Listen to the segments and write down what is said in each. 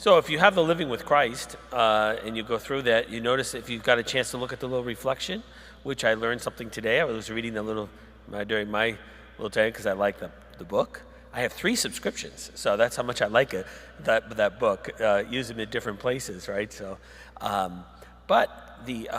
So if you have the Living with Christ and you go through that, you notice if you've got a chance to look at the little reflection, which I learned something today. I was reading during my little time because I like the book. I have 3 subscriptions, so that's how much I like it, that book. Use them in different places, right? So, but the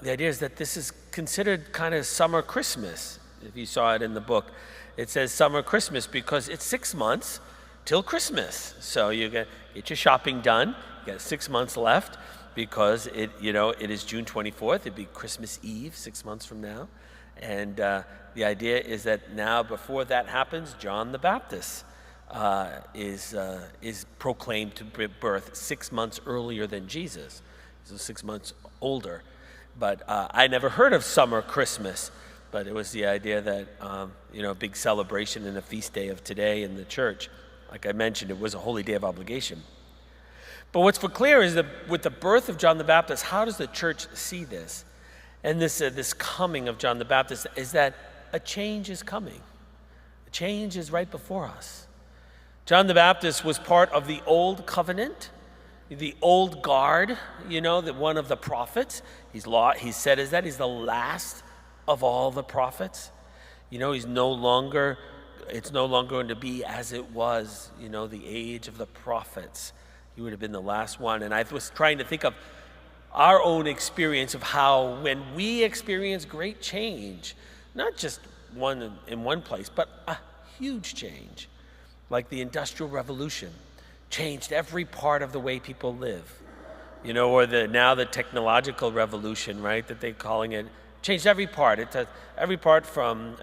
idea is that this is considered kind of summer Christmas. If you saw it in the book, it says summer Christmas because it's 6 months till Christmas. So you get your shopping done. You got 6 months left because it is June 24th. It'd be Christmas Eve 6 months from now. And the idea is that now, before that happens, John the Baptist is proclaimed to birth 6 months earlier than Jesus. So 6 months older. But I never heard of summer Christmas. But it was the idea that, a big celebration and a feast day of today in the church. Like I mentioned, it was a holy day of obligation. But what's for clear is that with the birth of John the Baptist, how does the church see this? And this coming of John the Baptist is that a change is coming. A change is right before us. John the Baptist was part of the old covenant, the old guard, one of the prophets. He's said is that he's the last of all the prophets. It's no longer going to be as it was, the age of the prophets. He would have been the last one. And I was trying to think of our own experience of how when we experience great change, not just in one place, but a huge change, like the Industrial Revolution, changed every part of the way people live, or now the technological revolution, right, that they're calling it, changed every part. Every part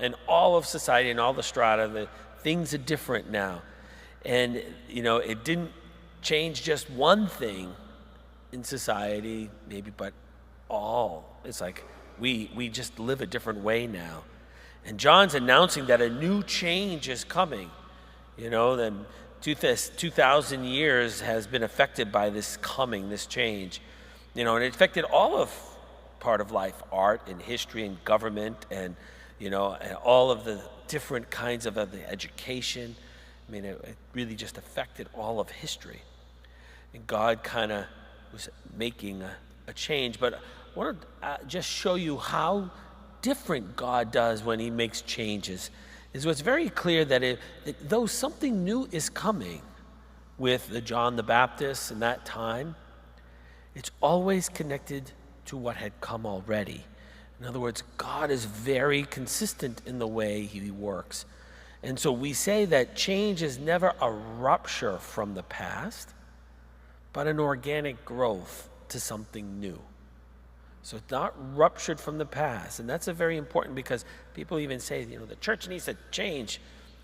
in all of society and all the strata. The things are different now. And, it didn't change just one thing in society, maybe, but all. It's like we just live a different way now. And John's announcing that a new change is coming. Then 2,000 years has been affected by this change. And it affected all of part of life, art and history and government and all of the different kinds of the education. It really just affected all of history. And God kind of was making a change. But I want to just show you how different God does when he makes changes. It's very clear that though something new is coming with the John the Baptist in that time, it's always connected to what had come already. In other words, God is very consistent in the way he works. And so we say that change is never a rupture from the past, but an organic growth to something new. So it's not ruptured from the past. And that's very important because people even say, the church needs to change.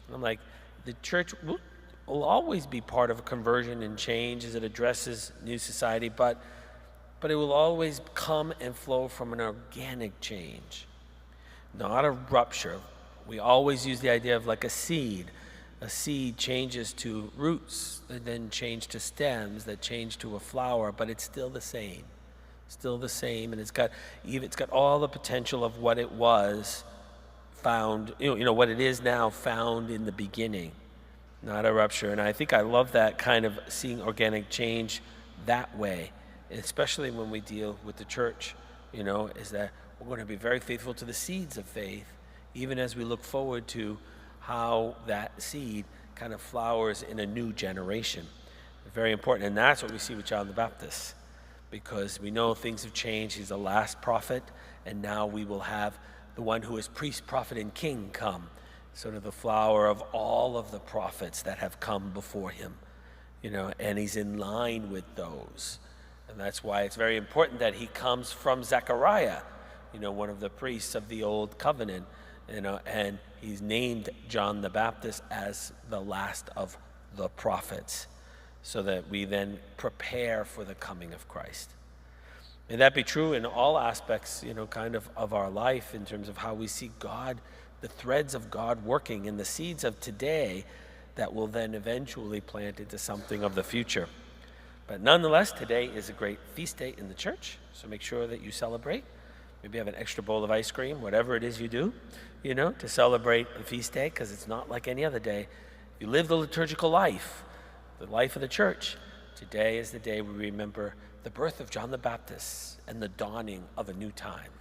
And I'm like, the church will always be part of a conversion and change as it addresses new society, but it will always come and flow from an organic change, not a rupture. We always use the idea of like a seed. A seed changes to roots, and then change to stems, that change to a flower, but it's still the same. Still the same, and it's got all the potential of what it was found, what it is now found in the beginning, not a rupture. And I think I love that kind of seeing organic change that way. Especially when we deal with the church, is that we're going to be very faithful to the seeds of faith, even as we look forward to how that seed kind of flowers in a new generation. Very important, and that's what we see with John the Baptist, because we know things have changed. He's the last prophet, and now we will have the one who is priest, prophet, and king come, sort of the flower of all of the prophets that have come before him, and he's in line with those. And that's why it's very important that he comes from Zechariah, one of the priests of the Old Covenant, and he's named John the Baptist as the last of the prophets, so that we then prepare for the coming of Christ. May that be true in all aspects, of our life in terms of how we see God, the threads of God working in the seeds of today that will then eventually plant into something of the future. But nonetheless, today is a great feast day in the church, so make sure that you celebrate. Maybe have an extra bowl of ice cream, whatever it is you do, to celebrate the feast day, because it's not like any other day. You live the liturgical life, the life of the church. Today is the day we remember the birth of John the Baptist and the dawning of a new time.